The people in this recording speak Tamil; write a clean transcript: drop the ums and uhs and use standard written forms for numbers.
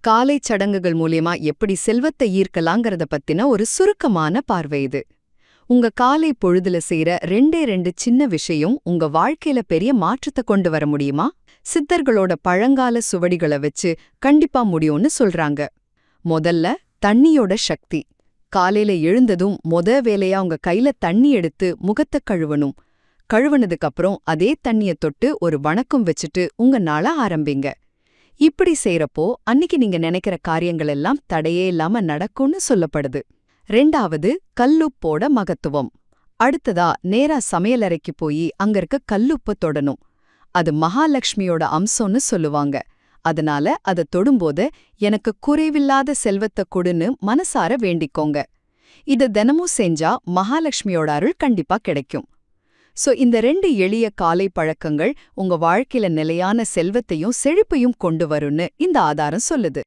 காலை சடங்குகள் மூலியமா எப்படி செல்வத்தை ஈர்க்கலாங்கிறத பத்தின ஒரு சுருக்கமான பார்வை இது. உங்க காலை பொழுதுல செய்யற ரெண்டே ரெண்டு சின்ன விஷயம் உங்க வாழ்க்கையில பெரிய மாற்றத்தை கொண்டு வர முடியுமா? சித்தர்களோட பழங்கால சுவடிகளை வச்சு கண்டிப்பா முடியும்னு சொல்றாங்க. முதல்ல தண்ணியோட சக்தி. காலையில எழுந்ததும் வேலையா உங்க கையில தண்ணி எடுத்து முகத்தை கழுவணும். கழுவுனதுக்கு அப்புறம் அதே தண்ணிய தொட்டு ஒரு வணக்கம் வச்சுட்டு உங்க நாள ஆரம்பிங்க. இப்படி செய்யறப்போ அன்னிக்கு நீங்க நினைக்கிற காரியங்கள் எல்லாம் தடையே இல்லாம நடக்கும்னு சொல்லப்படுது. ரெண்டாவது, கல்லுப்போட மகத்துவம். அடுத்ததா நேரா சமையலறைக்கு போய் அங்க இருக்க கல்லுப்ப தொடணும். அது மகாலட்சுமியோட அம்சம்னு சொல்லுவாங்க. அதனால அதை தொடும்போது எனக்கு குறைவில்லாத செல்வத்தை கொடுன்னு மனசார வேண்டிக்கோங்க. இத தினமும் செஞ்சா மகாலட்சுமியோட அருள் கண்டிப்பா கிடைக்கும். இந்த ரெண்டு எளிய காலை பழக்கங்கள் உங்க வாழ்க்கையில நிலையான செல்வத்தையும் செழிப்பையும் கொண்டு வரும்னு இந்த ஆதாரம் சொல்லுது.